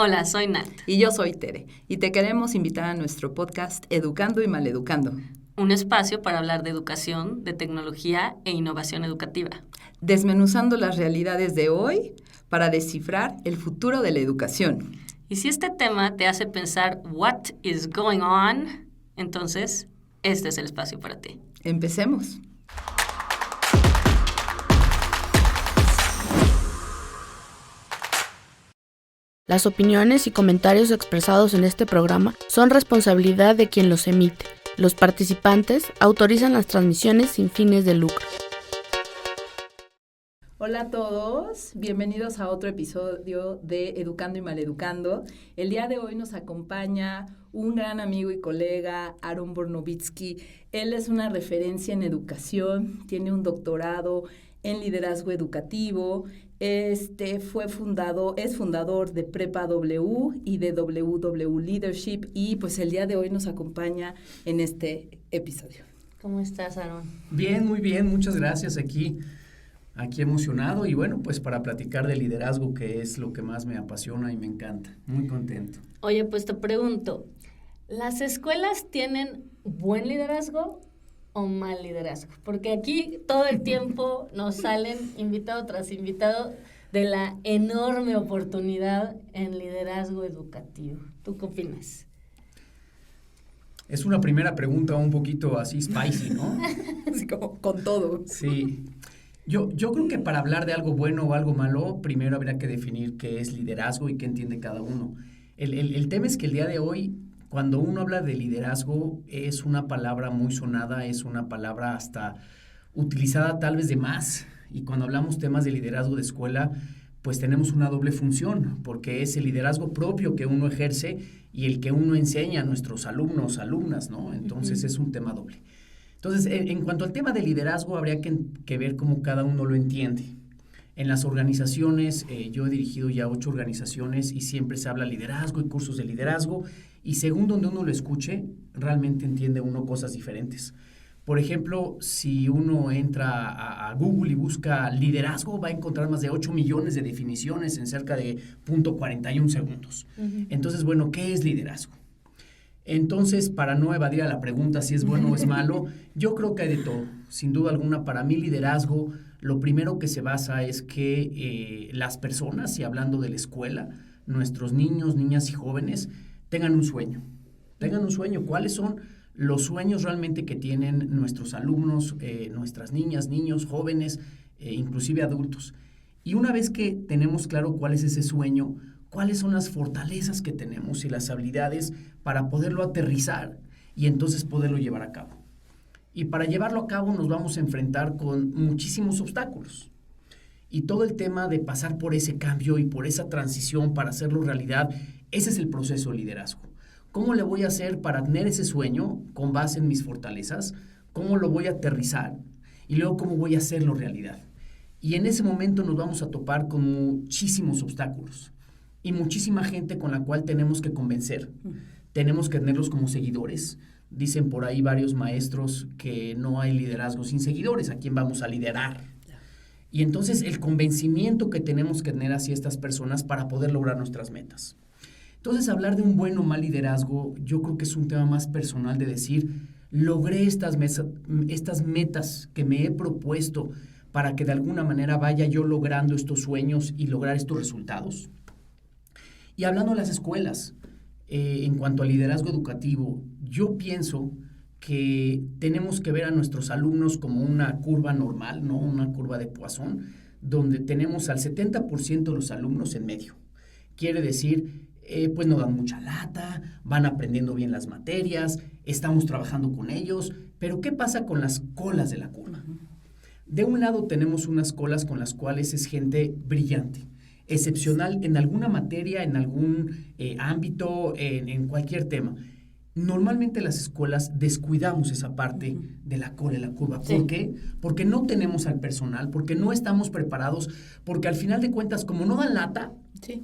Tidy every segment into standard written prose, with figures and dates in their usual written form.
Hola, soy Nat. Y yo soy Tere. Y te queremos invitar a nuestro podcast Educando y Maleducando. Un espacio para hablar de educación, de tecnología e innovación educativa. Desmenuzando las realidades de hoy para descifrar el futuro de la educación. Y si este tema te hace pensar what is going on, entonces este es el espacio para ti. Empecemos. Las opiniones y comentarios expresados en este programa son responsabilidad de quien los emite. Los participantes autorizan las transmisiones sin fines de lucro. Hola a todos, bienvenidos a otro episodio de Educando y Maleducando. El día de hoy nos acompaña un gran amigo y colega, Aaron Bornovitsky. Él es una referencia en educación, tiene un doctorado en liderazgo educativo. Es fundador de Prepa W y de WW Leadership, y pues el día de hoy nos acompaña en este episodio. ¿Cómo estás, Aaron? Bien, muy bien, muchas gracias. Aquí emocionado y bueno, pues para platicar de liderazgo, que es lo que más me apasiona y me encanta. Muy contento. Oye, pues te pregunto, ¿las escuelas tienen buen liderazgo o mal liderazgo? Porque aquí todo el tiempo nos salen invitado tras invitado de la enorme oportunidad en liderazgo educativo. ¿Tú qué opinas? Es una primera pregunta un poquito así spicy, ¿no? Así como con todo. Sí. Yo creo que para hablar de algo bueno o algo malo, primero habría que definir qué es liderazgo y qué entiende cada uno. El tema es que el día de hoy, cuando uno habla de liderazgo, es una palabra muy sonada, es una palabra hasta utilizada tal vez de más. Y cuando hablamos temas de liderazgo de escuela, pues tenemos una doble función, porque es el liderazgo propio que uno ejerce y el que uno enseña a nuestros alumnos, alumnas, ¿no? Entonces es un tema doble. Entonces, en cuanto al tema de liderazgo, habría que ver cómo cada uno lo entiende. En las organizaciones, yo he dirigido ya 8 organizaciones y siempre se habla liderazgo y cursos de liderazgo, y según donde uno lo escuche, realmente entiende uno cosas diferentes. Por ejemplo, si uno entra a Google y busca liderazgo, va a encontrar más de 8 millones de definiciones en cerca de 0.41 segundos. Entonces, bueno, ¿qué es liderazgo? Entonces, para no evadir a la pregunta si es bueno o es malo, yo creo que hay de todo. Sin duda alguna, para mí liderazgo, lo primero que se basa es que las personas, y hablando de la escuela, nuestros niños, niñas y jóvenes, tengan un sueño. Tengan un sueño. ¿Cuáles son los sueños realmente que tienen nuestros alumnos, nuestras niñas, niños, jóvenes, inclusive adultos? Y una vez que tenemos claro cuál es ese sueño, cuáles son las fortalezas que tenemos y las habilidades para poderlo aterrizar y entonces poderlo llevar a cabo. Y para llevarlo a cabo nos vamos a enfrentar con muchísimos obstáculos. Y todo el tema de pasar por ese cambio y por esa transición para hacerlo realidad, ese es el proceso de liderazgo. ¿Cómo le voy a hacer para tener ese sueño con base en mis fortalezas? ¿Cómo lo voy a aterrizar? Y luego, ¿cómo voy a hacerlo realidad? Y en ese momento nos vamos a topar con muchísimos obstáculos y muchísima gente con la cual tenemos que convencer. Tenemos que tenerlos como seguidores. Dicen por ahí varios maestros que no hay liderazgo sin seguidores. ¿A quién vamos a liderar? Y entonces el convencimiento que tenemos que tener hacia estas personas para poder lograr nuestras metas. Entonces, hablar de un buen o mal liderazgo, yo creo que es un tema más personal de decir, logré estas metas que me he propuesto para que de alguna manera vaya yo logrando estos sueños y lograr estos resultados. Y hablando de las escuelas, en cuanto al liderazgo educativo, yo pienso que tenemos que ver a nuestros alumnos como una curva normal, no una curva de Poisson, donde tenemos al 70% de los alumnos en medio. Quiere decir, pues no dan mucha lata, van aprendiendo bien las materias, estamos trabajando con ellos, pero ¿qué pasa con las colas de la curva? De un lado tenemos unas colas con las cuales es gente brillante, excepcional en alguna materia, en algún ámbito, en cualquier tema. Normalmente las escuelas descuidamos esa parte de la cola de la curva. ¿Por qué? Porque no tenemos al personal, porque no estamos preparados, porque al final de cuentas, como no dan lata,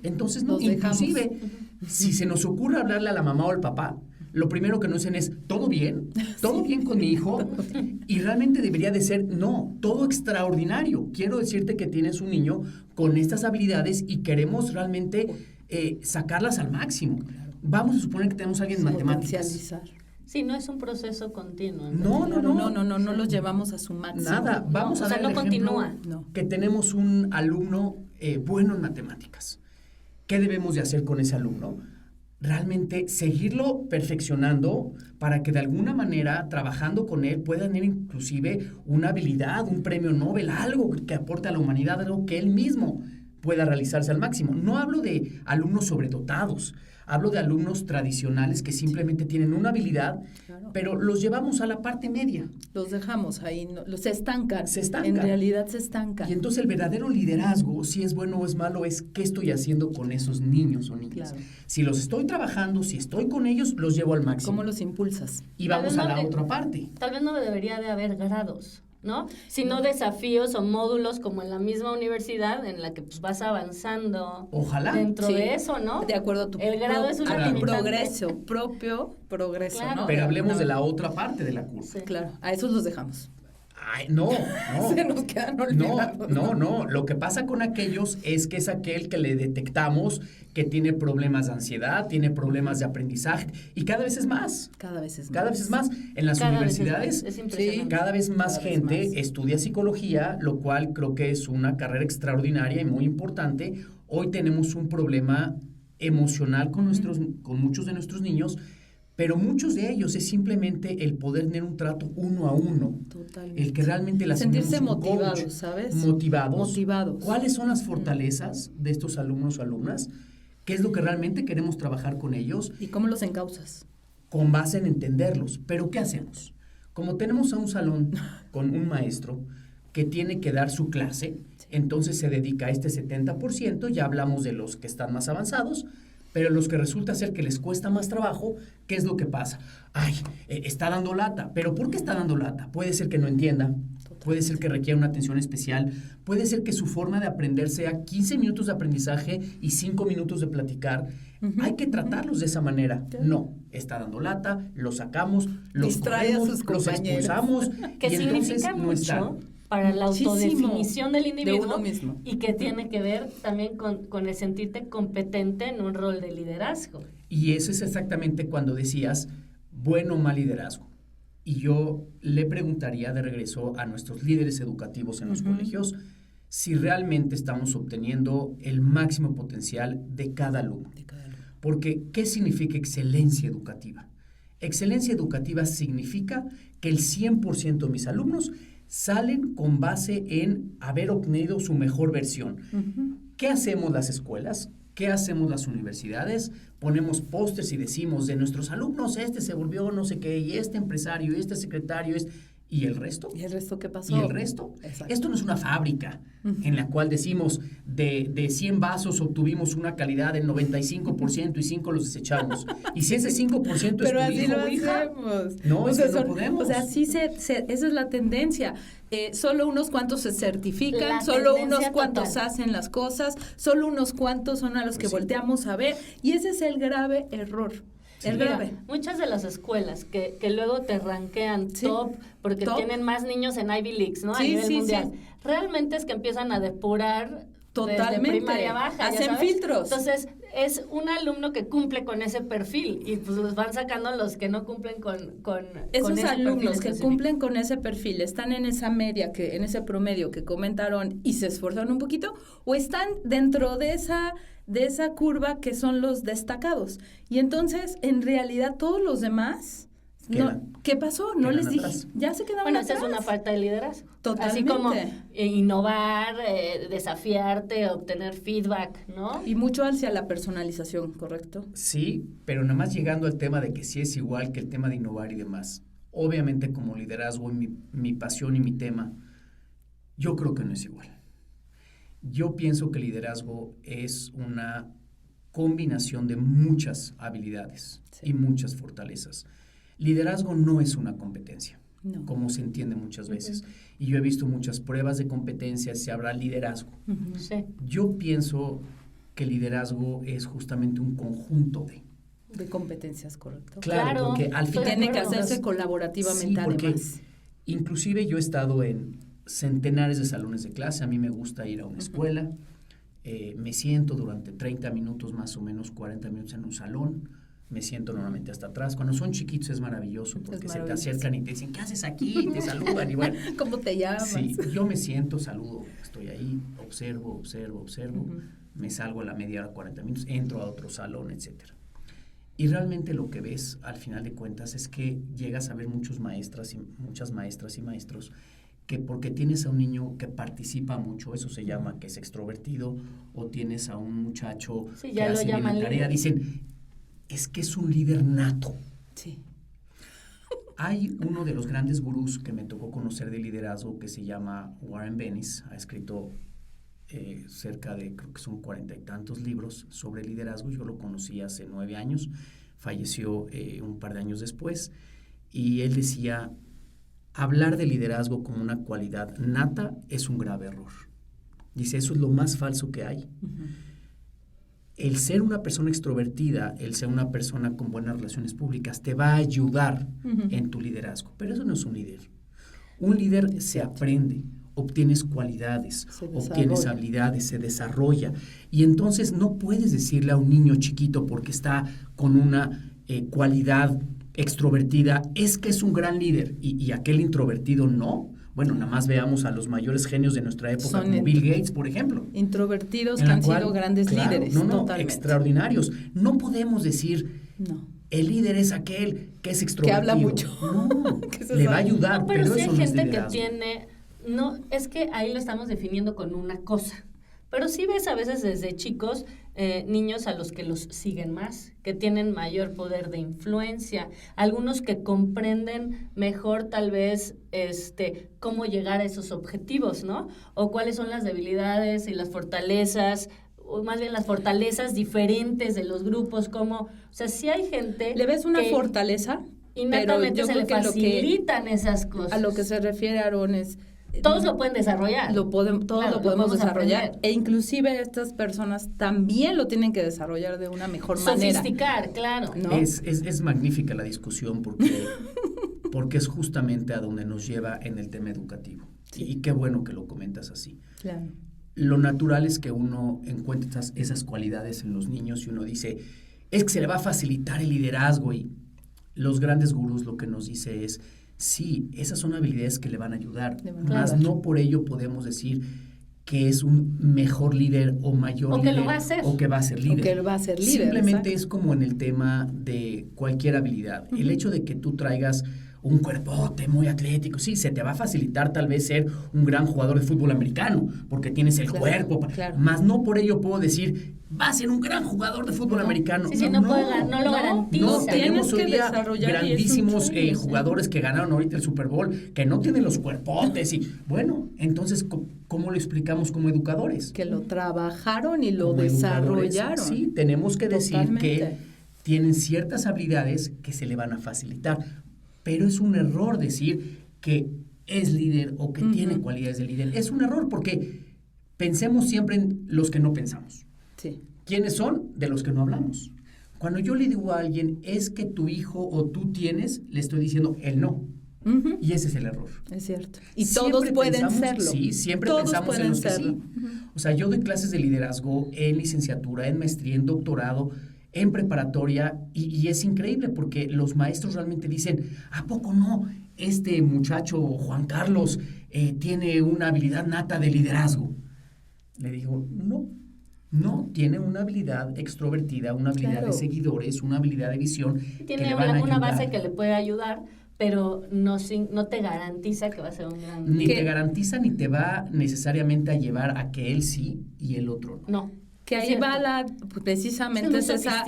entonces no, inclusive, si se nos ocurre hablarle a la mamá o al papá, lo primero que nos dicen es, ¿todo bien? ¿Todo bien con mi hijo? Y realmente debería de ser, no, todo extraordinario. Quiero decirte que tienes un niño con estas habilidades y queremos realmente sacarlas al máximo. Vamos a suponer que tenemos a alguien en matemáticas. Potencializar. Sí, no es un proceso continuo. No los llevamos a su máximo. Nada, vamos a ver no el continúa. ejemplo que tenemos un alumno bueno en matemáticas. ¿Qué debemos de hacer con ese alumno? Realmente seguirlo perfeccionando para que de alguna manera, trabajando con él, pueda tener inclusive una habilidad, un premio Nobel, algo que aporte a la humanidad, algo que él mismo pueda realizarse al máximo. No hablo de alumnos sobredotados, hablo de alumnos tradicionales que simplemente tienen una habilidad, pero los llevamos a la parte media. Los dejamos ahí, se estancan. Se estancan. En realidad se estancan. Y entonces el verdadero liderazgo, si es bueno o es malo, es qué estoy haciendo con esos niños o niñas. Claro. Si los estoy trabajando, si estoy con ellos, los llevo al máximo. ¿Cómo los impulsas? Y vamos a la otra parte. Tal vez no debería de haber grados, ¿no? Sino desafíos o módulos como en la misma universidad en la que pues, vas avanzando. Ojalá. Dentro de eso, ¿no? De acuerdo a tu El grado es una limitante. propio progreso, Claro. ¿no? Pero hablemos de la otra parte de la curva. Sí. Claro, a esos los dejamos. Ay, no. Se nos quedan olvidados. No. Lo que pasa con aquellos es que es aquel que le detectamos que tiene problemas de ansiedad, tiene problemas de aprendizaje y cada vez es más. Cada vez es más. En las Cada vez universidades, es impresionante. cada vez más Cada vez gente más. estudia psicología, lo cual creo que es una carrera extraordinaria y muy importante. Hoy tenemos un problema emocional con muchos de nuestros niños, pero muchos de ellos es simplemente el poder tener un trato uno a uno. Totalmente. El que realmente las sentirse tenemos un motivados, coach. ¿sabes? Motivados. ¿Cuáles son las fortalezas de estos alumnos o alumnas? ¿Qué es lo que realmente queremos trabajar con ellos? ¿Y cómo los encauzas? Con base en entenderlos. Pero ¿qué hacemos? Como tenemos a un salón con un maestro que tiene que dar su clase, entonces se dedica a este 70%, ya hablamos de los que están más avanzados, pero los que resulta ser que les cuesta más trabajo, ¿qué es lo que pasa? Ay, está dando lata. ¿Pero por qué está dando lata? Puede ser que no entienda, puede ser que requiera una atención especial, puede ser que su forma de aprender sea 15 minutos de aprendizaje y 5 minutos de platicar. Hay que tratarlos de esa manera. No, está dando lata, los sacamos, los Distrae a corremos, sus los compañeros. expulsamos Que y entonces significa no están. mucho para la autodefinición del individuo de uno mismo. y que tiene que ver también con el sentirte competente en un rol de liderazgo. Y eso es exactamente cuando decías buen o mal liderazgo. Y yo le preguntaría de regreso a nuestros líderes educativos en los colegios si realmente estamos obteniendo el máximo potencial de cada alumno. Porque, ¿qué significa excelencia educativa? Excelencia educativa significa que el 100% de mis alumnos salen con base en haber obtenido su mejor versión. ¿Qué hacemos las escuelas? ¿Qué hacemos las universidades? Ponemos pósters y decimos de nuestros alumnos, este se volvió no sé qué, y este empresario, y este secretario, ¿y el resto? ¿Y el resto qué pasó? ¿Y el resto? Exacto. Esto no es una fábrica en la cual decimos de 100 vasos obtuvimos una calidad del 95% y 5 los desechamos. Y si ese 5% es Pero tu así hijo lo o hija, hacemos. no, O es sea, que no podemos. O sea, sí esa es la tendencia. Solo unos cuantos se certifican, La solo tendencia unos cuantos total. hacen las cosas, solo unos cuantos son a los que Pues sí. volteamos a ver. Y ese es el grave error. Sí. El Mira, grave. muchas de las escuelas que luego te rankean Sí. top porque Top. tienen más niños en Ivy Leagues, ¿no? A Sí, nivel sí, mundial. sí. Realmente es que empiezan a depurar Totalmente. desde primaria baja. ¿ya Hacen sabes? filtros. Entonces, es un alumno que cumple con ese perfil y pues los van sacando los que no cumplen con Esos ese perfil alumnos que específico. cumplen con ese perfil, ¿están en esa media, en ese promedio que comentaron y se esforzaron un poquito? ¿O están dentro de esa curva que son los destacados? Y entonces, en realidad, todos los demás, ¿qué pasó? No quedan les dije, atrás. ya se quedaron Bueno, atrás. esa es una falta de liderazgo. Totalmente. Así como innovar, desafiarte, obtener feedback, ¿no? Y mucho hacia la personalización, ¿correcto? Sí, pero nada más llegando al tema de que sí es igual que el tema de innovar y demás. Obviamente como liderazgo y mi pasión y mi tema, yo creo que no es igual. Yo pienso que el liderazgo es una combinación de muchas habilidades y muchas fortalezas. Liderazgo no es una competencia, No. como se entiende muchas veces. Y yo he visto muchas pruebas de competencia, se habrá liderazgo. Sí. Yo pienso que el liderazgo es justamente un conjunto De competencias, ¿correcto? Claro, porque al estoy final de Tiene que acuerdo. hacerse colaborativamente, Sí, porque además. inclusive yo he estado en centenares de salones de clase, a mí me gusta ir a una escuela, me siento durante 30 minutos, más o menos 40 minutos en un salón. Me siento normalmente hasta atrás. Cuando son chiquitos es maravilloso porque se te acercan y te dicen, ¿qué haces aquí? Y te saludan y bueno. ¿Cómo te llamas? Sí, yo me siento, saludo, estoy ahí, observo. Me salgo a la media hora, 40 minutos, entro a otro salón, etcétera. Y realmente lo que ves al final de cuentas es que llegas a ver muchas maestras y maestros que porque tienes a un niño que participa mucho, eso se llama que es extrovertido, o tienes a un muchacho que hace bien la tarea, dicen, es que es un líder nato. Sí. Hay uno de los grandes gurús que me tocó conocer de liderazgo que se llama Warren Bennis, ha escrito cerca de, creo que son 40 y tantos libros sobre liderazgo. Yo lo conocí hace 9 años, falleció un par de años después, y él decía, hablar de liderazgo como una cualidad nata es un grave error. Dice, eso es lo más falso que hay. El ser una persona extrovertida, el ser una persona con buenas relaciones públicas, te va a ayudar en tu liderazgo. Pero eso no es un líder. Un líder se aprende, obtienes cualidades, obtienes habilidades, se desarrolla. Y entonces no puedes decirle a un niño chiquito porque está con una cualidad extrovertida, es que es un gran líder, y aquel introvertido no. Bueno, nada más veamos a los mayores genios de nuestra época, como Bill Gates, por ejemplo. Introvertidos que han sido grandes líderes. Totalmente. Extraordinarios. No podemos decir, el líder es aquel que es extrovertido. Que habla mucho. No, le va a ayudar, pero sí eso hay no es gente que liderazgo. tiene, no, es que ahí lo estamos definiendo con una cosa. Pero sí ves a veces desde chicos niños a los que los siguen más, que tienen mayor poder de influencia, algunos que comprenden mejor tal vez cómo llegar a esos objetivos, ¿no? O cuáles son las debilidades y las fortalezas, o más bien las fortalezas diferentes de los grupos, como, o sea, sí hay gente... ¿Le ves una fortaleza? Innatamente se le facilitan esas cosas. A lo que se refiere Aarón es... Todos lo pueden desarrollar. Todos lo podemos desarrollar. Aprender. E inclusive estas personas también lo tienen que desarrollar de una mejor manera. Sofisticar, claro. ¿No? Es magnífica la discusión porque es justamente a donde nos lleva en el tema educativo. Sí. Y qué bueno que lo comentas así. Claro. Lo natural es que uno encuentre esas cualidades en los niños y uno dice, es que se le va a facilitar el liderazgo, y los grandes gurús lo que nos dice es, sí, esas son habilidades que le van a ayudar, más no por ello podemos decir que es un mejor líder o mayor líder. O que lo va a hacer. O que va a ser líder. O que va a ser líder. Simplemente es como en el tema de cualquier habilidad. El hecho de que tú traigas un cuerpote muy atlético, sí, se te va a facilitar tal vez ser un gran jugador de fútbol americano, porque tienes el cuerpo, más no por ello puedo decir, va a ser un gran jugador de fútbol americano. Sí, no lo garantiza. No, tenemos hoy día grandísimos jugadores que ganaron ahorita el Super Bowl, que no tienen los cuerpotes, y bueno, entonces, ¿cómo lo explicamos como educadores? Que lo trabajaron y lo desarrollaron. Sí, tenemos que decir que tienen ciertas habilidades que se le van a facilitar. Pero es un error decir que es líder o que tiene cualidades de líder. Es un error porque pensemos siempre en los que no pensamos. Sí. ¿Quiénes son? De los que no hablamos. Cuando yo le digo a alguien, es que tu hijo o tú tienes, le estoy diciendo el no. Y ese es el error. Es cierto. Y todos pueden serlo. Sí, siempre todos pensamos en los que sí. O sea, yo doy clases de liderazgo en licenciatura, en maestría, en doctorado, en preparatoria, y es increíble porque los maestros realmente dicen, ¿a poco no? Este muchacho Juan Carlos tiene una habilidad nata de liderazgo. Le digo, no, tiene una habilidad extrovertida, una habilidad de seguidores, una habilidad de visión. Tiene que le van a una ayudar. Base que le puede ayudar, pero no te garantiza que va a ser un gran... Ni te garantiza ni te va necesariamente a llevar a que él sí y el otro no. No. Que ahí va precisamente es esa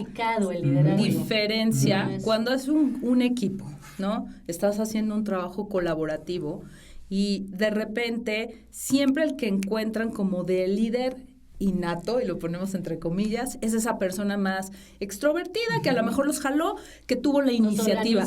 el diferencia cuando es un equipo, ¿no? Estás haciendo un trabajo colaborativo y de repente siempre el que encuentran como de líder innato, y lo ponemos entre comillas, es esa persona más extrovertida que a lo mejor los jaló, que tuvo la iniciativa.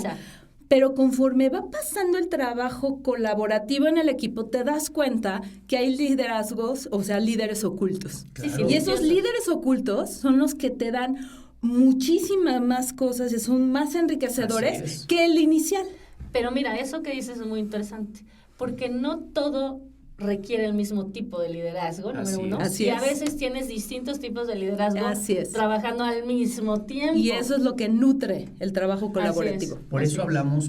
Pero conforme va pasando el trabajo colaborativo en el equipo, te das cuenta que hay liderazgos, o sea, líderes ocultos. Claro. Y esos líderes ocultos son los que te dan muchísimas más cosas y son más enriquecedores que el inicial. Pero mira, eso que dices es muy interesante, porque no todo requiere el mismo tipo de liderazgo, número Así uno. es. Así y a es. veces tienes distintos tipos de liderazgo Así es. trabajando al mismo tiempo. Y eso es lo que nutre el trabajo colaborativo. Así es.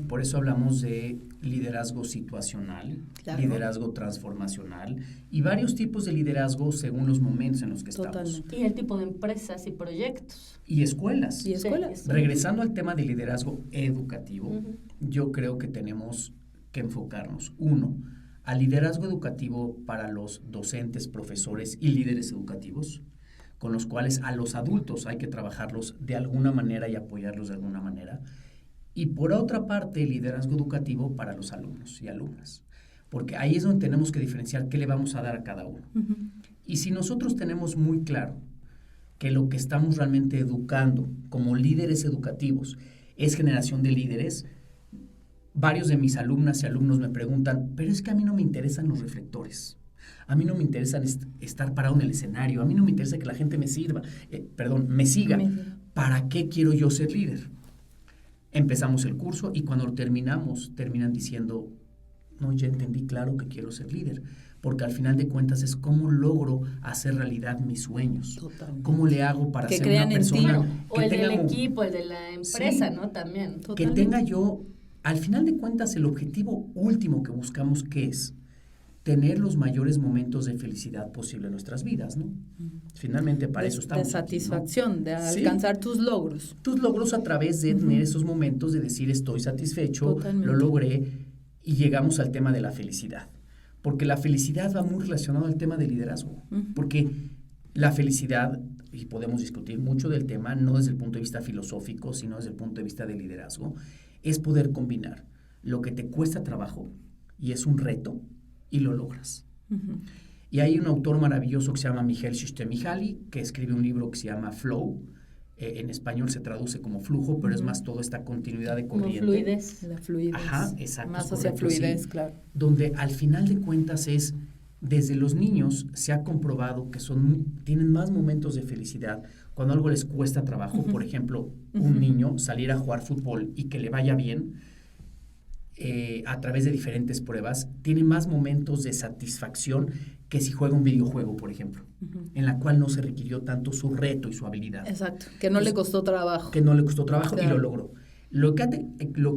Por eso hablamos de liderazgo situacional, Claro. liderazgo transformacional y varios tipos de liderazgo según los momentos en los que estamos. Totalmente. Y el tipo de empresas y proyectos. Y escuelas. Y escuelas. Sí. Regresando al tema de liderazgo educativo, Ujú. yo creo que tenemos que enfocarnos, uno, al liderazgo educativo para los docentes, profesores y líderes educativos, con los cuales a los adultos hay que trabajarlos de alguna manera y apoyarlos de alguna manera. Y por otra parte, el liderazgo educativo para los alumnos y alumnas, porque ahí es donde tenemos que diferenciar qué le vamos a dar a cada uno. Ujú. Y si nosotros tenemos muy claro que lo que estamos realmente educando como líderes educativos es generación de líderes, varios de mis alumnas y alumnos me preguntan, pero es que a mí no me interesan los reflectores, a mí no me interesa estar parado en el escenario, a mí no me interesa que la gente me siga. ¿Para qué quiero yo ser líder? Empezamos el curso y cuando lo terminan diciendo, no, ya entendí claro que quiero ser líder, porque al final de cuentas es cómo logro hacer realidad mis sueños. Totalmente. ¿Cómo le hago para Que ser crean una en ti. persona Bueno, o el del tenga equipo, el de la empresa, Sí. ¿no? También. que Totalmente. tenga yo, al final de cuentas, el objetivo último que buscamos, ¿qué es? Tener los mayores momentos de felicidad posible en nuestras vidas, ¿no? Finalmente para eso estamos De aquí, ¿no? satisfacción, de Sí. alcanzar tus logros. Tus logros a través de tener esos momentos de decir estoy satisfecho, Totalmente. lo logré y llegamos al tema de la felicidad. Porque la felicidad va muy relacionado al tema del liderazgo. Ujú. Porque la felicidad, y podemos discutir mucho del tema, no desde el punto de vista filosófico, sino desde el punto de vista del liderazgo, es poder combinar lo que te cuesta trabajo y es un reto y lo logras. Ujú. Y hay un autor maravilloso que se llama Mihaly Csikszentmihalyi, que escribe un libro que se llama Flow. En español se traduce como flujo, pero es más toda esta continuidad de Como corriente. fluidez. La fluidez. Ajá, exacto, Más es hacia correcto, fluidez, sí. claro. Donde al final de cuentas es, desde los niños se ha comprobado que tienen más momentos de felicidad cuando algo les cuesta trabajo. Por ejemplo, un niño salir a jugar fútbol y que le vaya bien a través de diferentes pruebas, tiene más momentos de satisfacción que si juega un videojuego, por ejemplo, en la cual no se requirió tanto su reto y su habilidad. Exacto, que no le costó trabajo. Que no le costó trabajo y Claro. lo logró. Lo que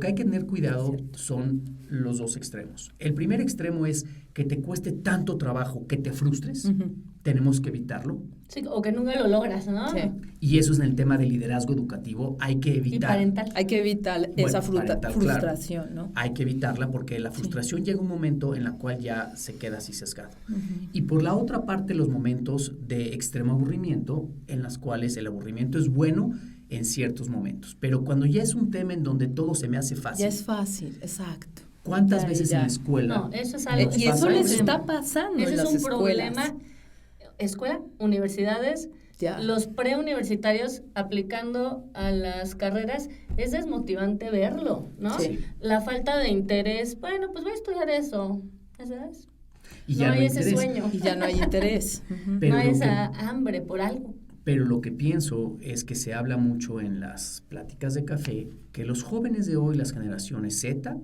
hay que tener cuidado son los dos extremos. El primer extremo es que te cueste tanto trabajo que te frustres. Ujú. Tenemos que evitarlo. Sí, o que nunca lo logras, ¿no? Sí. Y eso es en el tema de liderazgo educativo. Hay que Y evitar. parental. Hay que evitar Bueno, esa parental, frustración, claro. ¿no? Hay que evitarla porque la frustración llega un momento en la cual ya se queda así sesgado. Ujú. Y por la otra parte, los momentos de extremo aburrimiento, en las cuales el aburrimiento es bueno en ciertos momentos. Pero cuando ya es un tema en donde todo se me hace fácil. Ya es fácil, exacto. ¿Cuántas Ya, veces ya. en la escuela? No, eso es algo. Y eso les problema. está pasando Ese en es las un escuelas. problema. Escuela, universidades, Ya. los preuniversitarios aplicando a las carreras, es desmotivante verlo, ¿no? Sí. La falta de interés, bueno, pues voy a estudiar eso, ¿sabes? Y No ya hay hay ese interés. sueño. Y ya no hay interés. Ujú. Pero no hay lo esa hambre por algo. Pero lo que pienso es que se habla mucho en las pláticas de café que los jóvenes de hoy, las generaciones Z,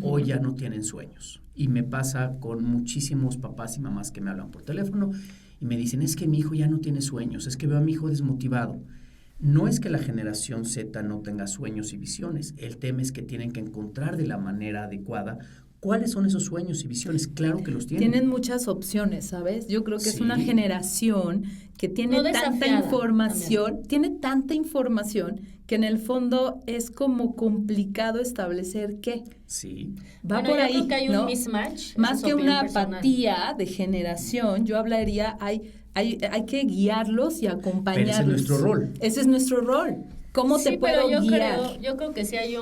hoy ya no tienen sueños. Y me pasa con muchísimos papás y mamás que me hablan por teléfono y me dicen, es que mi hijo ya no tiene sueños, es que veo a mi hijo desmotivado. No es que la generación Z no tenga sueños y visiones, el tema es que tienen que encontrar de la manera adecuada cuáles son esos sueños y visiones. Claro que los tienen. Tienen muchas opciones, ¿sabes? Yo creo que es Sí. una generación que tiene No tanta desafiada información, que en el fondo es como complicado establecer qué. Sí. Va Bueno, por yo ahí, creo que hay un ¿no? mismatch. Más esa que es opinión una personal. apatía de generación, yo hablaría, hay que guiarlos y acompañarlos. Pero ese es nuestro rol. Ese es nuestro rol. ¿Cómo Sí, te puedo pero guiar? yo creo que sí hay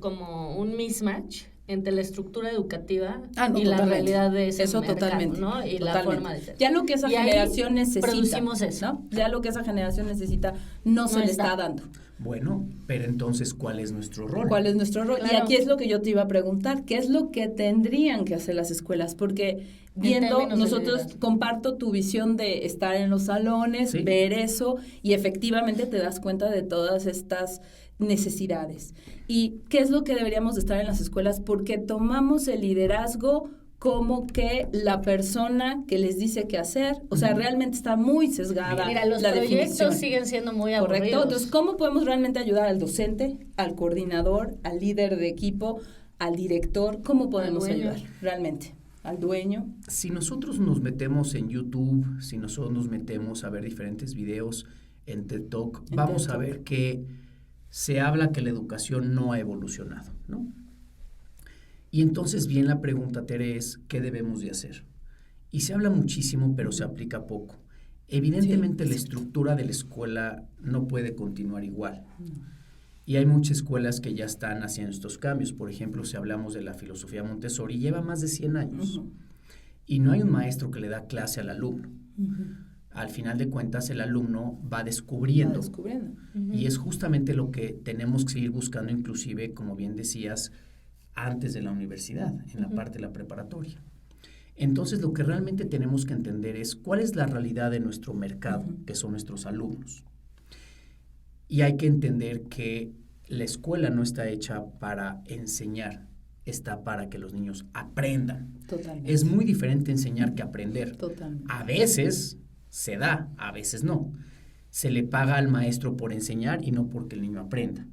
como un mismatch entre la estructura educativa No, y la totalmente. realidad de ese eso mercado, totalmente, ¿no? Y la totalmente. forma de ser. Ya lo que esa Y ahí generación necesita, producimos eso. ¿no? Ya lo que esa generación necesita no se le está dando. Bueno, pero entonces, ¿cuál es nuestro rol? ¿Cuál es nuestro rol? Y Claro. aquí es lo que yo te iba a preguntar, ¿qué es lo que tendrían que hacer las escuelas? Porque viendo, términos de nosotros liderazgo. comparto tu visión de estar en los salones, Sí. ver eso, y efectivamente te das cuenta de todas estas necesidades. ¿Y qué es lo que deberíamos de estar en las escuelas? Porque tomamos el liderazgo como que la persona que les dice qué hacer, o sea, realmente está muy sesgada. Mira, los la proyectos definición. siguen siendo muy Correcto. aburridos. Entonces, ¿cómo podemos realmente ayudar al docente, al coordinador, al líder de equipo, al director? ¿Cómo podemos ayudar realmente? Al dueño. Si nosotros nos metemos en YouTube, si nosotros nos metemos a ver diferentes videos en TED Talk, vamos a ver que se habla que la educación no ha evolucionado, ¿no? Y entonces viene la pregunta, Tere, es ¿qué debemos de hacer? Y se habla muchísimo, pero se aplica poco. Evidentemente la estructura de la escuela no puede continuar igual. Y hay muchas escuelas que ya están haciendo estos cambios. Por ejemplo, si hablamos de la filosofía Montessori, lleva más de 100 años. Y no hay un maestro que le da clase al alumno. Al final de cuentas, el alumno va descubriendo. Y es justamente lo que tenemos que seguir buscando, inclusive, como bien decías, antes de la universidad, en la parte de la preparatoria. Entonces, lo que realmente tenemos que entender es cuál es la realidad de nuestro mercado, que son nuestros alumnos. Y hay que entender que la escuela no está hecha para enseñar, está para que los niños aprendan. Totalmente. Es muy diferente enseñar que aprender. Totalmente. A veces se da, a veces no. Se le paga al maestro por enseñar y no porque el niño aprenda.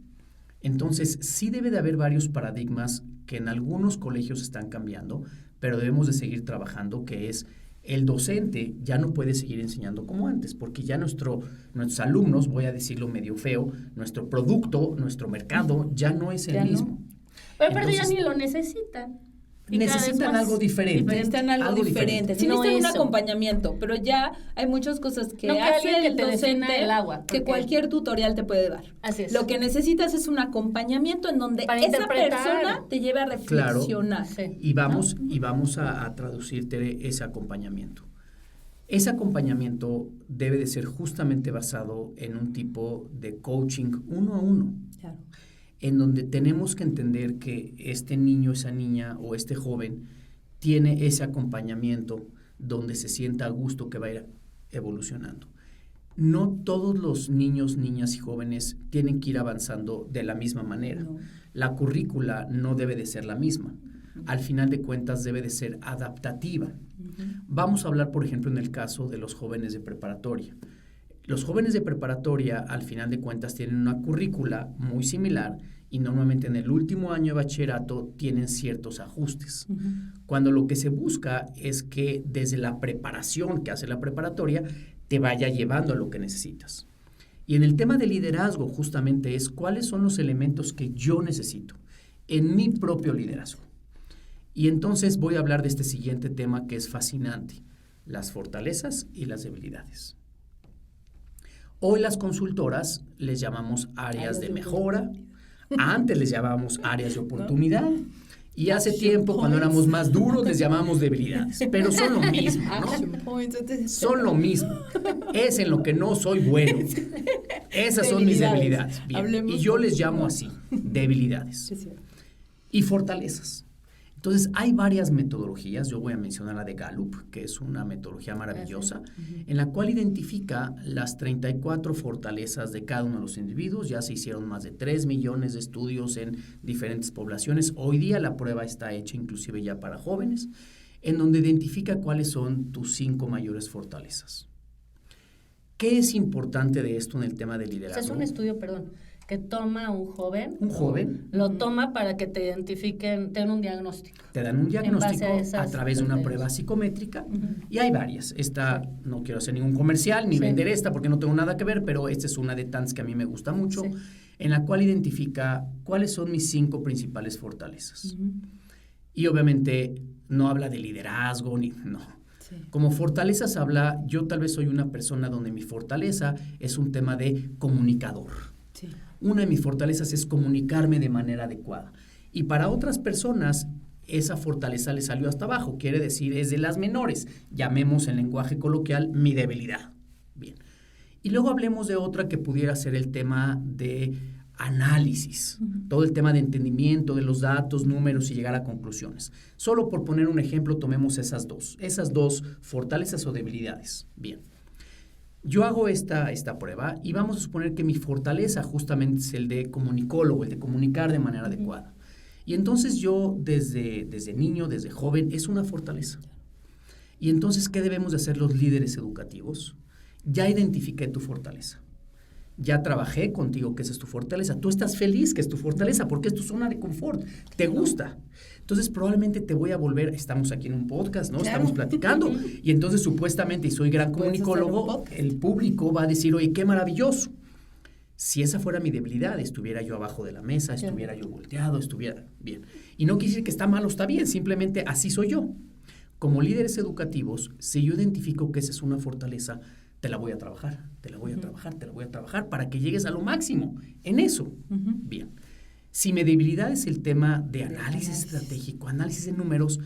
Entonces, sí debe de haber varios paradigmas que en algunos colegios están cambiando, pero debemos de seguir trabajando, que es el docente ya no puede seguir enseñando como antes, porque ya nuestros alumnos, voy a decirlo medio feo, nuestro producto, nuestro mercado, ya no es el mismo. Pero ya ni lo necesitan. Necesitan algo diferente. Necesitan algo diferente. Sí, no necesitan un acompañamiento, pero ya hay muchas cosas que hace que el te docente el agua, que cualquier tutorial te puede dar. Así es. Lo que necesitas es un acompañamiento en donde esa persona te lleve a reflexionar. Claro, y vamos a traducirte ese acompañamiento. Ese acompañamiento debe de ser justamente basado en un tipo de coaching 1 a 1. Claro. En donde tenemos que entender que este niño, esa niña o este joven tiene ese acompañamiento donde se sienta a gusto que va a ir evolucionando. No todos los niños, niñas y jóvenes tienen que ir avanzando de la misma manera. No. La currícula no debe de ser la misma. Al final de cuentas debe de ser adaptativa. Vamos a hablar, por ejemplo, en el caso de los jóvenes de preparatoria. Los jóvenes de preparatoria, al final de cuentas, tienen una currícula muy similar y normalmente en el último año de bachillerato tienen ciertos ajustes. Cuando lo que se busca es que desde la preparación que hace la preparatoria te vaya llevando a lo que necesitas. Y en el tema de liderazgo justamente es cuáles son los elementos que yo necesito en mi propio liderazgo. Y entonces voy a hablar de este siguiente tema que es fascinante, las fortalezas y las debilidades. Hoy las consultoras les llamamos áreas de mejora, antes les llamábamos áreas de oportunidad y hace tiempo cuando éramos más duros les llamábamos debilidades, pero son lo mismo, ¿no? Son lo mismo, es en lo que no soy bueno, esas son mis debilidades. Bien. Y yo les llamo así, debilidades y fortalezas. Entonces, hay varias metodologías, yo voy a mencionar la de Gallup, que es una metodología maravillosa, en la cual identifica las 34 fortalezas de cada uno de los individuos. Ya se hicieron más de 3 millones de estudios en diferentes poblaciones. Hoy día la prueba está hecha inclusive ya para jóvenes, en donde identifica cuáles son tus 5 mayores fortalezas. ¿Qué es importante de esto en el tema del liderazgo? Es un estudio, que toma un joven. Un joven. Lo toma para que te identifiquen, te den un diagnóstico. Te dan un diagnóstico a través de una prueba psicométrica y hay varias. Esta, no quiero hacer ningún comercial ni vender esta porque no tengo nada que ver, pero esta es una de tantas que a mí me gusta mucho, en la cual identifica cuáles son mis 5 principales fortalezas. Y obviamente no habla de liderazgo no. Como fortalezas habla, yo tal vez soy una persona donde mi fortaleza es un tema de comunicador. Una de mis fortalezas es comunicarme de manera adecuada. Y para otras personas, esa fortaleza le salió hasta abajo. Quiere decir, es de las menores. Llamemos en lenguaje coloquial mi debilidad. Bien. Y luego hablemos de otra que pudiera ser el tema de análisis. Todo el tema de entendimiento de los datos, números y llegar a conclusiones. Solo por poner un ejemplo, tomemos esas dos fortalezas o debilidades. Bien. Yo hago esta prueba y vamos a suponer que mi fortaleza justamente es el de comunicólogo, el de comunicar de manera adecuada. Y entonces yo desde niño, desde joven, es una fortaleza. Y entonces, ¿qué debemos de hacer los líderes educativos? Ya identifiqué tu fortaleza. Ya trabajé contigo que esa es tu fortaleza. Tú estás feliz que es tu fortaleza porque es tu zona de confort. Te gusta. Entonces, probablemente te voy a volver... Estamos aquí en un podcast, ¿no? Claro. Estamos platicando. Y entonces, supuestamente, y soy gran comunicólogo, el público va a decir, oye, qué maravilloso. Si esa fuera mi debilidad, estuviera yo abajo de la mesa, estuviera yo volteado, estuviera bien. Y no quiere decir que está mal o está bien, simplemente así soy yo. Como líderes educativos, si yo identifico que esa es una fortaleza, te la voy a trabajar, te la voy a trabajar, te la voy a trabajar para que llegues a lo máximo en eso. Bien. Si mi debilidad es el tema de análisis estratégico, análisis de números,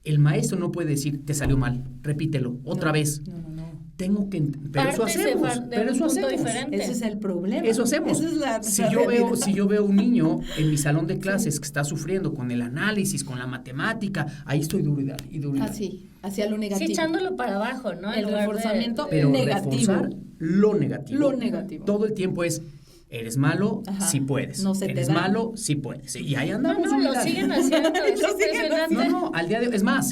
el maestro no puede decir, te salió mal, repítelo, otra vez. No. Tengo que... Pero eso hacemos. Ese es el problema. Eso hacemos. Esa es la Si yo veo un niño en mi salón de clases que está sufriendo con el análisis, con la matemática, ahí estoy duro y dale, y duro y dale. Así, hacia lo negativo. Sí, echándolo para abajo, ¿no? El reforzamiento Pero negativo. reforzar lo negativo. Lo negativo. Todo el tiempo es, eres malo, Ajá. sí puedes. No se te eres da. malo, sí puedes. Y ahí andamos. No, lo siguen haciendo. Es Lo siguen impresionante. No, al día de hoy. Es más,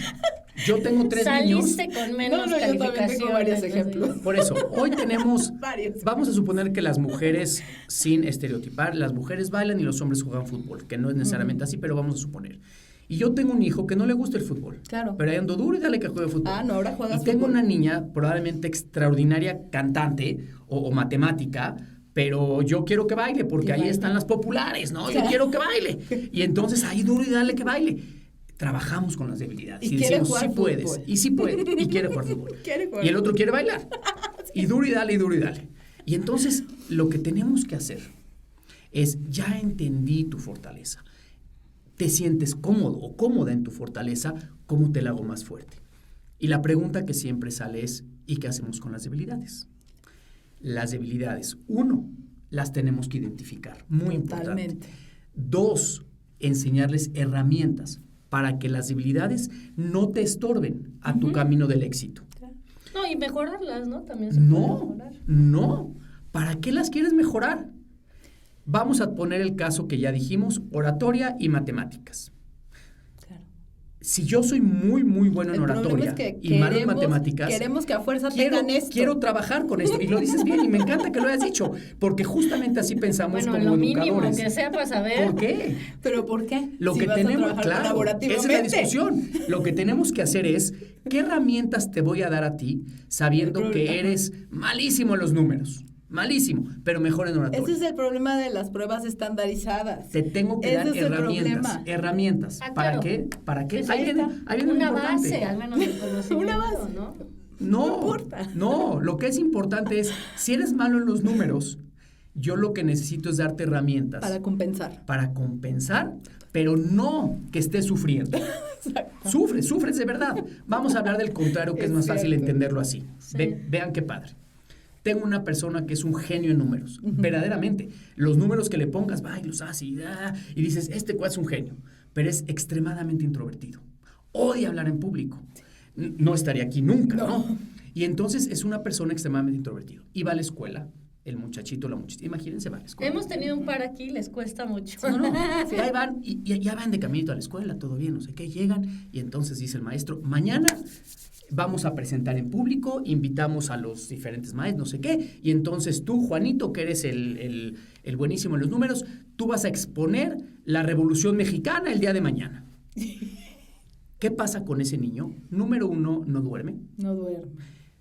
yo tengo 3 niños. Saliste con menos yo también calificaciones. tengo varios ejemplos. Por eso, hoy tenemos, Varios. vamos a suponer que las mujeres, sin estereotipar, las mujeres bailan y los hombres juegan fútbol, que no es necesariamente así, pero vamos a suponer. Y yo tengo un hijo que no le gusta el fútbol. Claro. Pero ahí ando duro y dale que juegue fútbol. Ah, no, ahora juegas Y tengo fútbol. una niña probablemente extraordinaria cantante o matemática, pero yo quiero que baile porque Que ahí baile. están las populares, ¿no? Yo quiero que baile. Y entonces ahí duro y dale que baile. Trabajamos con las debilidades Y y quiere decimos, jugar sí puedes, fútbol. y sí puede, y quiere jugar fútbol. Quiere jugar Y el otro quiere bailar. Y duro y dale, y duro y dale. Y entonces lo que tenemos que hacer es, ya entendí tu fortaleza. Te sientes cómodo o cómoda en tu fortaleza, ¿cómo te la hago más fuerte? Y la pregunta que siempre sale es, ¿y qué hacemos con las debilidades? Las debilidades, 1, las tenemos que identificar, muy Totalmente. importante. 2, enseñarles herramientas para que las debilidades no te estorben a tu camino del éxito. No, y mejorarlas, ¿no? También se puede mejorar. No. ¿Para qué las quieres mejorar? Vamos a poner el caso que ya dijimos, oratoria y matemáticas. Claro. Si yo soy muy, muy bueno en El problema oratoria es que y malo en matemáticas, queremos que a fuerza tengan esto. quiero trabajar con esto. Y lo dices bien y me encanta que lo hayas dicho, porque justamente así pensamos Bueno, como lo mínimo educadores. que sea para saber. ¿Por qué? ¿Pero por qué? Lo Si que vas a tenemos, trabajar claro, esa es la colaborativamente. discusión. Lo que tenemos que hacer es, ¿qué herramientas te voy a dar a ti sabiendo que eres malísimo en los números? Malísimo, pero mejor en oratoria. Ese es el problema de las pruebas estandarizadas. Te tengo que Ese dar es el herramientas. problema. Herramientas. Ah, ¿Para claro. qué? ¿Para qué? Pues Ahí viene lo una importante. base, al menos del conocimiento, Una base. ¿no? No, lo que es importante es, si eres malo en los números, yo lo que necesito es darte herramientas. Para compensar. Para compensar, pero no que estés sufriendo. Sufres de verdad. Vamos a hablar del contrario, que es más fácil cierto. entenderlo así. Sí. Vean qué padre. Tengo una persona que es un genio en números, verdaderamente. Los números que le pongas, va y los hace y dices, este cual es un genio, pero es extremadamente introvertido. Odia hablar en público. No estaría aquí nunca, ¿no? Y entonces es una persona extremadamente introvertida. Y va a la escuela, el muchachito, la muchachita, imagínense, va a la escuela. Hemos tenido un par aquí, les cuesta mucho. No. Sí, ahí van y ya van de caminito a la escuela, todo bien, no sé qué, llegan y entonces dice el maestro, mañana vamos a presentar en público, invitamos a los diferentes maestros, no sé qué, y entonces tú, Juanito, que eres el buenísimo en los números, tú vas a exponer la Revolución Mexicana el día de mañana. ¿Qué pasa con ese niño? Número 1, no duerme. No duerme.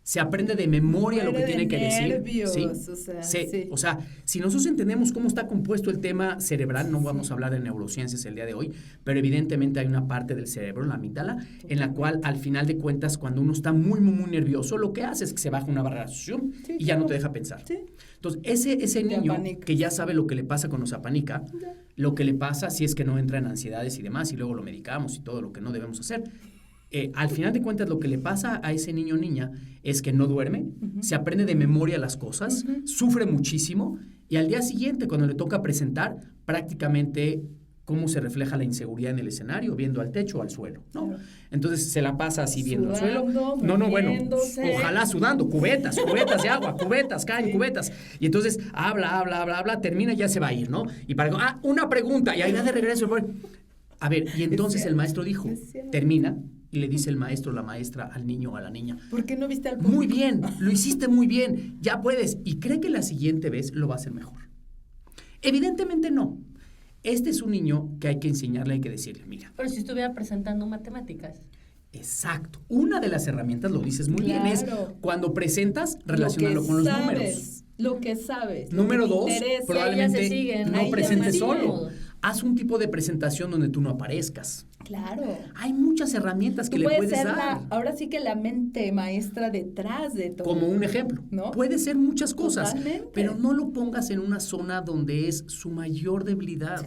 Se aprende de memoria lo que Muere tiene de que decir. nervios, ¿sí? o sea, Sí. sí. O sea, si nosotros entendemos cómo está compuesto el tema cerebral, no vamos a hablar de neurociencias el día de hoy, pero evidentemente hay una parte del cerebro, la amígdala, en la cual al final de cuentas, cuando uno está muy, muy, muy nervioso, lo que hace es que se baja una barrera y ya no te deja pensar. Sí. Entonces, ese niño apanica. que ya sabe lo que le pasa cuando se apanica, lo que le pasa si es que no entra en ansiedades y demás, y luego lo medicamos y todo lo que no debemos hacer. Al final de cuentas, lo que le pasa a ese niño o niña es que no duerme, se aprende de memoria las cosas, sufre muchísimo y al día siguiente, cuando le toca presentar, prácticamente cómo se refleja la inseguridad en el escenario, viendo al techo o al suelo, ¿no? Claro. Entonces se la pasa así viendo al suelo. Sudando, Bueno, moviéndose. ojalá sudando, cubetas de agua, caen cubetas. Y entonces habla, termina y ya se va a ir, ¿no? Y para, una pregunta, y ahí va de regreso. A ver, y entonces el maestro dijo, es cierto. termina, y le dice el maestro, la maestra, al niño o a la niña, ¿Por qué no viste al público? muy bien, lo hiciste muy bien, ya puedes, y cree que la siguiente vez lo va a hacer mejor. Evidentemente no. Este es un niño que hay que enseñarle, hay que decirle, mira. Pero si estuviera presentando matemáticas. Exacto. Una de las herramientas, lo dices muy bien, es Claro. cuando presentas, relacionarlo con los números. Lo que sabes. Número lo que te 2, interesa. probablemente Ahí ya se siguen, no ahí ya presentes se solo. siguen. Haz un tipo de presentación donde tú no aparezcas. Claro. Hay muchas herramientas que Tú le puedes puedes ser dar. ahora sí que la mente maestra detrás de todo. Como un ejemplo. ¿No? Puede ser muchas cosas, Totalmente. pero no lo pongas en una zona donde es su mayor debilidad.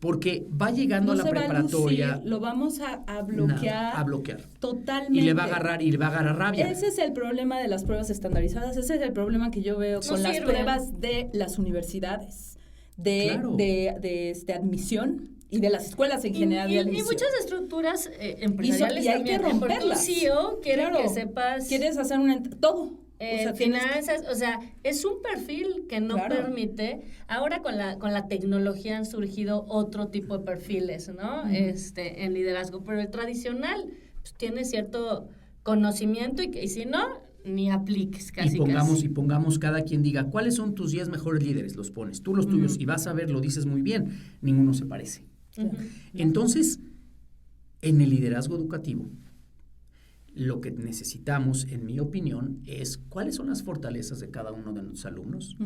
Porque va llegando a la se va preparatoria. lucir, lo vamos a bloquear. Nada, a bloquear. Totalmente. Y le va a agarrar rabia. Ese es el problema de las pruebas estandarizadas, ese es el problema que yo veo con las sirven. pruebas de las universidades, Claro. de admisión y de las escuelas en general de Y admisión. muchas estructuras empresariales y hay que también, porque un romperlas. CEO quiere Claro. que sepas Quieres hacer todo. Tienes que- finanzas, o sea, es un perfil que no Claro. permite. Ahora con la tecnología han surgido otro tipo de perfiles, ¿no? En liderazgo, pero el tradicional pues, tiene cierto conocimiento y si no, ni apliques casi. Y pongamos cada quien diga, ¿cuáles son tus 10 mejores líderes? Los pones, tú los tuyos, y vas a ver, lo dices muy bien, ninguno se parece. Ujú. Entonces, en el liderazgo educativo, lo que necesitamos, en mi opinión, es cuáles son las fortalezas de cada uno de nuestros alumnos,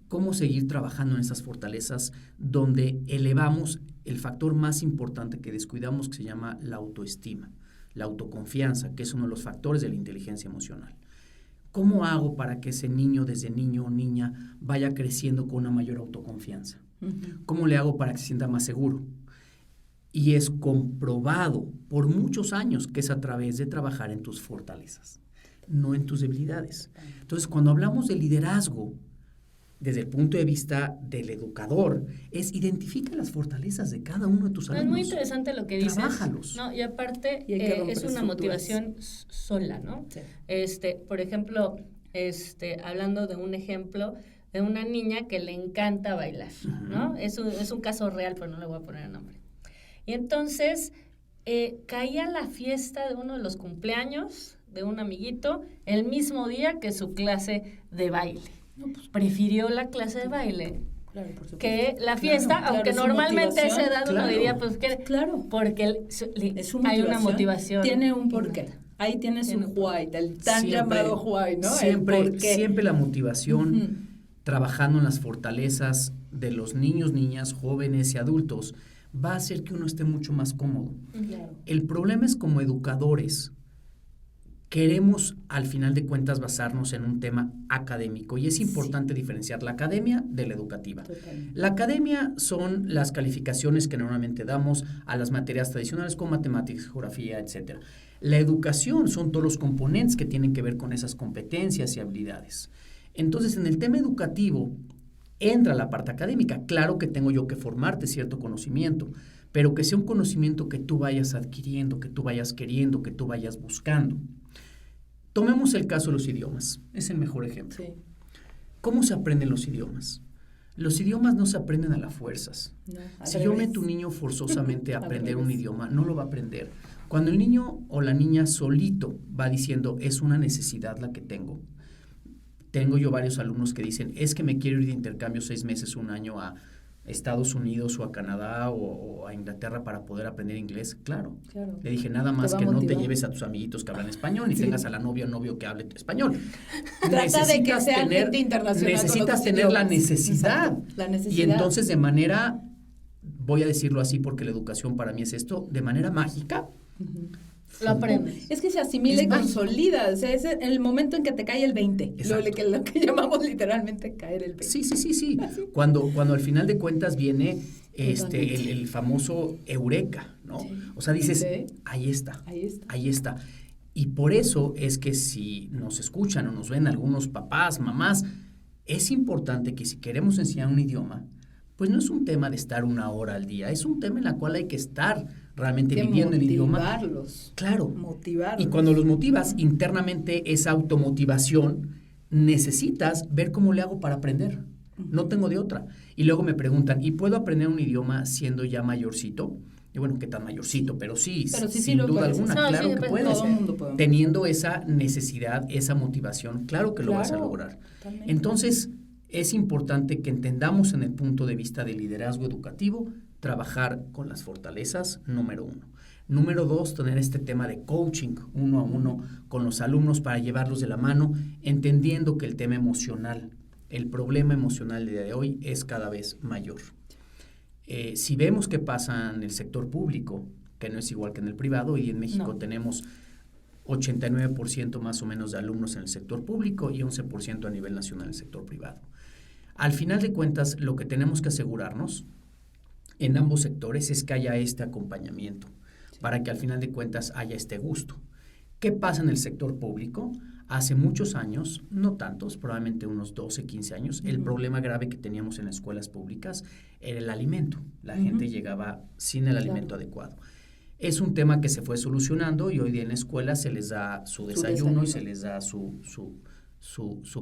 cómo seguir trabajando en esas fortalezas donde elevamos el factor más importante que descuidamos, que se llama la autoestima, la autoconfianza, que es uno de los factores de la inteligencia emocional. ¿Cómo hago para que ese niño, desde niño o niña, vaya creciendo con una mayor autoconfianza? ¿Cómo le hago para que se sienta más seguro? Y es comprobado por muchos años que es a través de trabajar en tus fortalezas, no en tus debilidades. Entonces, cuando hablamos de liderazgo, desde el punto de vista del educador, es identifica las fortalezas de cada uno de tus No, alumnos. es muy interesante lo que dices. Trabajálos. ¿No? Y aparte Y hay que romper es una estructuras. motivación sola, ¿no? Sí. Por ejemplo, hablando de un ejemplo de una niña que le encanta bailar, ¿no? Es un caso real, pero no le voy a poner el nombre. Y entonces caía la fiesta de uno de los cumpleaños de un amiguito el mismo día que su clase de baile. Prefirió la clase de baile Claro, por supuesto. que la fiesta, Claro, aunque su normalmente a esa motivación, edad uno claro. diría, pues, ¿qué? Claro. Porque Es su hay una motivación. Tiene un porqué. Ahí tienes Tiene un un why, el tan Siempre- llamado why, ¿no? El Siempre, porqué. siempre la motivación, Ujú. trabajando en las fortalezas de los niños, niñas, jóvenes y adultos, va a hacer que uno esté mucho más cómodo. Claro. El problema es como educadores, queremos al final de cuentas basarnos en un tema académico y es importante diferenciar la academia de la educativa. Totalmente. La academia son las calificaciones que normalmente damos a las materias tradicionales como matemáticas, geografía, etc. La educación son todos los componentes que tienen que ver con esas competencias y habilidades. Entonces, en el tema educativo entra la parte académica. Claro que tengo yo que formarte cierto conocimiento, pero que sea un conocimiento que tú vayas adquiriendo, que tú vayas queriendo, que tú vayas buscando. Tomemos el caso de los idiomas. Es el mejor ejemplo. Sí. ¿Cómo se aprenden los idiomas? Los idiomas no se aprenden a las fuerzas. No, al Si yo revés. meto a un niño forzosamente a Al aprender un revés. idioma, no lo va a aprender. Cuando el niño o la niña solito va diciendo, es una necesidad la que tengo. Tengo yo varios alumnos que dicen, es que me quiero ir de intercambio 6 meses, un año a Estados Unidos o a Canadá o a Inglaterra para poder aprender inglés. Claro. Claro. Le dije, nada más va a que no te motivar. lleves a tus amiguitos que hablan español ni Sí. tengas a la novia o novio que hable español. Trata de que sean gente internacional con necesitas otros tener la idiomas. necesidad. Exacto, la necesidad. Y entonces de manera, voy a decirlo así porque la educación para mí es esto, de manera mágica, Lo aprendes. Es que se asimila Es y mágico. consolida. O sea, es el momento en que te cae el 20. Exacto. Lo que llamamos literalmente caer el 20. sí. Cuando al final de cuentas viene Totalmente. el famoso eureka, ¿no? Sí. O sea, dices, Sí. ahí está. Ahí está. Y por eso es que si nos escuchan o nos ven algunos papás, mamás, es importante que si queremos enseñar un idioma, pues no es un tema de estar 1 hora al día, es un tema en el cual hay que estar realmente Que viviendo el idioma. motivarlos. Claro. Motivarlos. Y cuando los motivas internamente, esa automotivación, necesitas ver cómo le hago para aprender. No tengo de otra. Y luego me preguntan, ¿y puedo aprender un idioma siendo ya mayorcito? Y bueno, qué tan mayorcito, pero sí, Pero sí sin lo duda puedes alguna, hacer. No, claro sí, que pues, puedes. todo el mundo podemos. Teniendo esa necesidad, esa motivación, claro que lo vas a Claro, lograr. totalmente. Entonces, es importante que entendamos en el punto de vista del liderazgo educativo, trabajar con las fortalezas, número 1. Número 2, tener este tema de coaching uno a uno con los alumnos para llevarlos de la mano, entendiendo que el tema emocional, el problema emocional del día de hoy es cada vez mayor. Si vemos qué pasa en el sector público, que no es igual que en el privado, y en México tenemos 89% más o menos de alumnos en el sector público y 11% a nivel nacional en el sector privado. Al final de cuentas, lo que tenemos que asegurarnos en ambos sectores es que haya este acompañamiento, para que al final de cuentas haya este gusto. ¿Qué pasa en el sector público? Hace muchos años, no tantos, probablemente unos 12, 15 años, el problema grave que teníamos en las escuelas públicas era el alimento. La gente llegaba sin el alimento adecuado. Es un tema que se fue solucionando y hoy día en la escuela se les da su desayuno y se les da su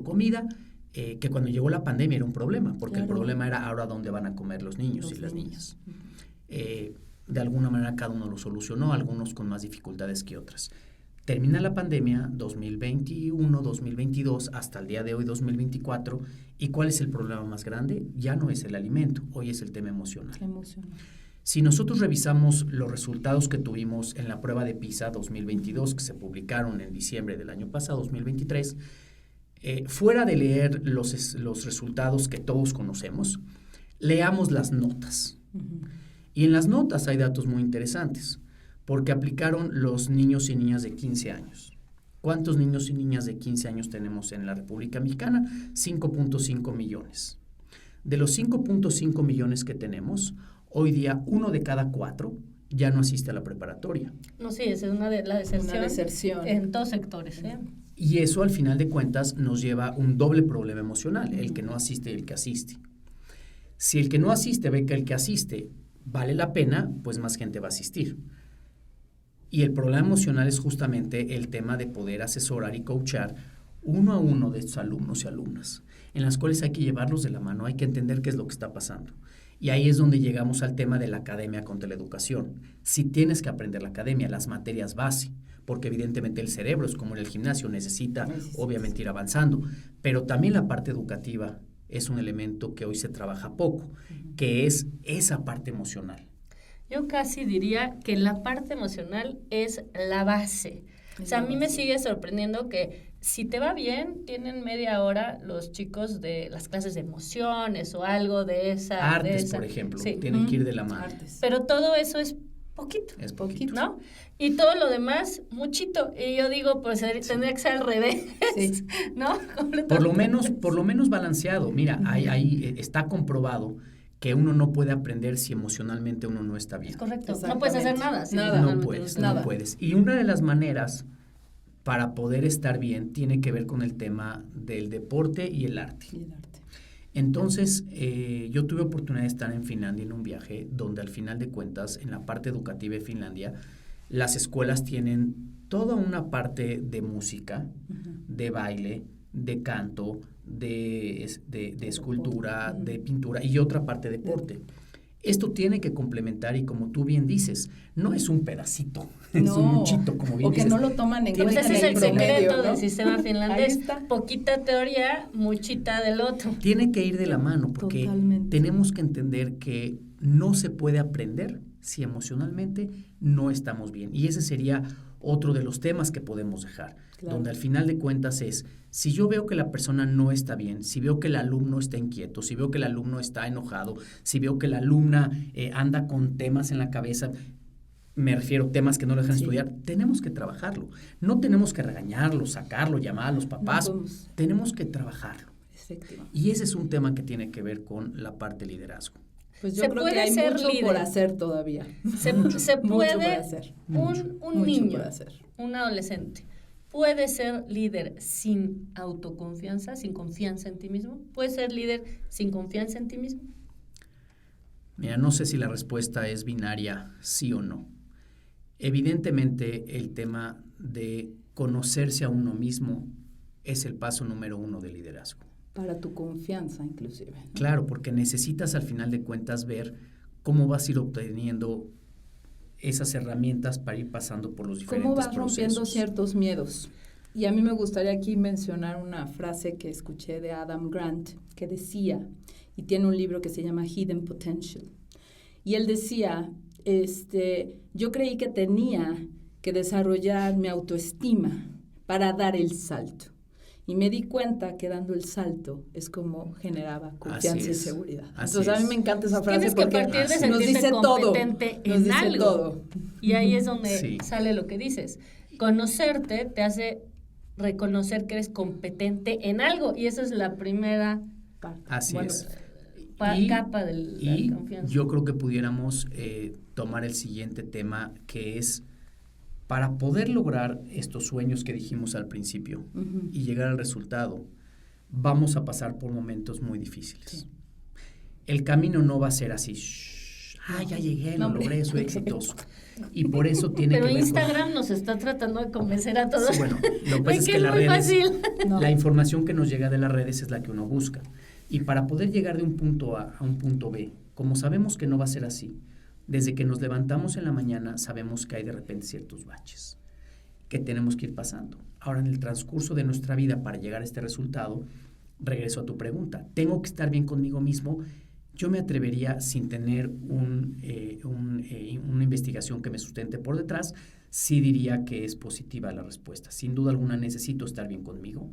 comida, que cuando llegó la pandemia era un problema, porque el problema era ahora dónde van a comer los niños y las niñas. De alguna manera cada uno lo solucionó, algunos con más dificultades que otras. Termina la pandemia 2021, 2022, hasta el día de hoy 2024, ¿y cuál es el problema más grande? Ya no es el alimento, hoy es el tema emocional. Si nosotros revisamos los resultados que tuvimos en la prueba de PISA 2022, que se publicaron en diciembre del año pasado, 2023, fuera de leer los resultados que todos conocemos, leamos las notas. Y en las notas hay datos muy interesantes, porque aplicaron los niños y niñas de 15 años. ¿Cuántos niños y niñas de 15 años tenemos en la República Mexicana? 5.5 millones. De los 5.5 millones que tenemos, hoy día 1 de cada 4 ya no asiste a la preparatoria. No, sí, esa es la deserción en todos sectores. Y eso, al final de cuentas, nos lleva a un doble problema emocional, el que no asiste y el que asiste. Si el que no asiste ve que el que asiste vale la pena, pues más gente va a asistir. Y el problema emocional es justamente el tema de poder asesorar y coachar uno a uno de estos alumnos y alumnas, en las cuales hay que llevarlos de la mano, hay que entender qué es lo que está pasando. Y ahí es donde llegamos al tema de la academia contra la educación. Si tienes que aprender la academia, las materias base, porque evidentemente el cerebro es como en el gimnasio, necesita obviamente ir avanzando, pero también la parte educativa es un elemento que hoy se trabaja poco, que es esa parte emocional. Yo casi diría que la parte emocional es la base. O sea, a mí me sigue sorprendiendo que si te va bien, tienen media hora los chicos de las clases de emociones o algo de esa... Artes, por ejemplo, tienen que ir de la mano. Pero todo eso es poquito. Es poquito. ¿No? Y todo lo demás, muchito. Y yo digo, pues tendría que ser al revés, ¿no? Por lo menos balanceado. Mira, ahí está comprobado que uno no puede aprender si emocionalmente uno no está bien. Es correcto. No puedes hacer nada. No puedes. Y una de las maneras para poder estar bien tiene que ver con el tema del deporte y el arte. Entonces, yo tuve oportunidad de estar en Finlandia en un viaje donde al final de cuentas, en la parte educativa de Finlandia, las escuelas tienen toda una parte de música, de baile, de canto, de escultura, de pintura y otra parte de deporte. Esto tiene que complementar y como tú bien dices, no es un pedacito, es un muchito, como bien dices. O que no lo toman en cuenta. Ese es el secreto del sistema finlandés. Poquita teoría, muchita del otro. Tiene que ir de la mano porque tenemos que entender que no se puede aprender si emocionalmente no estamos bien. Y ese sería otro de los temas que podemos dejar, donde al final de cuentas es, si yo veo que la persona no está bien, si veo que el alumno está inquieto, si veo que el alumno está enojado, si veo que la alumna anda con temas en la cabeza, me refiero a temas que no le dejan estudiar, tenemos que trabajarlo. No tenemos que regañarlo, sacarlo, llamar a los papás, tenemos que trabajarlo. Y ese es un tema que tiene que ver con la parte de liderazgo. Pues yo creo que hay mucho por hacer todavía. Se puede, por hacer. Un niño, un adolescente, ¿puede ser líder sin autoconfianza, sin confianza en ti mismo? ¿Puede ser líder sin confianza en ti mismo? Mira, no sé si la respuesta es binaria, sí o no. Evidentemente, el tema de conocerse a uno mismo es el paso número 1 del liderazgo. Para tu confianza, inclusive, ¿no? Claro, porque necesitas al final de cuentas ver cómo vas a ir obteniendo esas herramientas para ir pasando por los diferentes ¿Cómo vas procesos. rompiendo ciertos miedos? Y a mí me gustaría aquí mencionar una frase que escuché de Adam Grant, que decía, y tiene un libro que se llama Hidden Potential, y él decía, yo creí que tenía que desarrollar mi autoestima para dar el salto. Y me di cuenta que dando el salto es como generaba confianza y seguridad. Entonces a mí me encanta esa frase Tienes que porque partir de nos sentirte dice todo. competente Nos en dice algo. todo. Y ahí es donde sale lo que dices. Conocerte te hace reconocer que eres competente en algo. Y esa es la primera Así es. capa de la confianza. Yo creo que pudiéramos tomar el siguiente tema, que es para poder lograr estos sueños que dijimos al principio y llegar al resultado, vamos a pasar por momentos muy difíciles. Sí. El camino no va a ser así, ya llegué, lo logré, soy exitoso. Y por eso tiene Pero que ver Instagram nos está tratando de convencer a todos. Sí, bueno, lo que pasa es que las redes, la información que nos llega de las redes es la que uno busca. Y para poder llegar de un punto A a un punto B, como sabemos que no va a ser así, desde que nos levantamos en la mañana sabemos que hay de repente ciertos baches que tenemos que ir pasando. Ahora, en el transcurso de nuestra vida para llegar a este resultado, regreso a tu pregunta. ¿Tengo que estar bien conmigo mismo? Yo me atrevería, sin tener una investigación que me sustente por detrás, sí diría que es positiva la respuesta. Sin duda alguna necesito estar bien conmigo,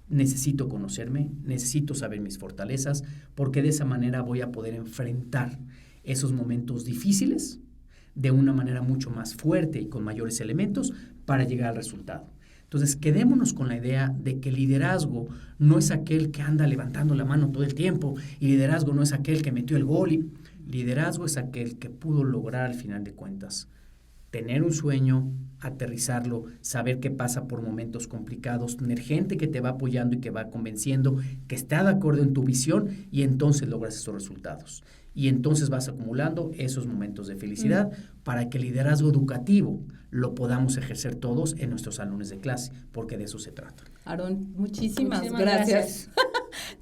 necesito conocerme, necesito saber mis fortalezas, porque de esa manera voy a poder enfrentar esos momentos difíciles de una manera mucho más fuerte y con mayores elementos para llegar al resultado. Entonces, quedémonos con la idea de que liderazgo no es aquel que anda levantando la mano todo el tiempo, y liderazgo no es aquel que metió el gol, y liderazgo es aquel que pudo lograr al final de cuentas tener un sueño, aterrizarlo, saber que pasa por momentos complicados, tener gente que te va apoyando y que va convenciendo, que está de acuerdo en tu visión, y entonces logras esos resultados. Y entonces vas acumulando esos momentos de felicidad para que el liderazgo educativo lo podamos ejercer todos en nuestros salones de clase, porque de eso se trata. Aarón, muchísimas gracias.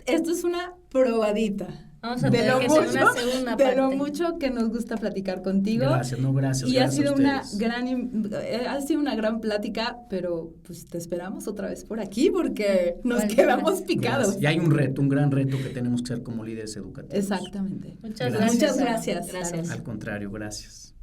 Esto es una probadita. Vamos a tener que hacer una segunda parte. De lo mucho que nos gusta platicar contigo. Gracias. Y gracias ha sido una gran plática, pero pues te esperamos otra vez por aquí porque nos quedamos picados. Gracias. Y hay un reto, un gran reto que tenemos que ser como líderes educativos. Exactamente. Muchas gracias. Muchas gracias. Gracias. Al contrario, gracias.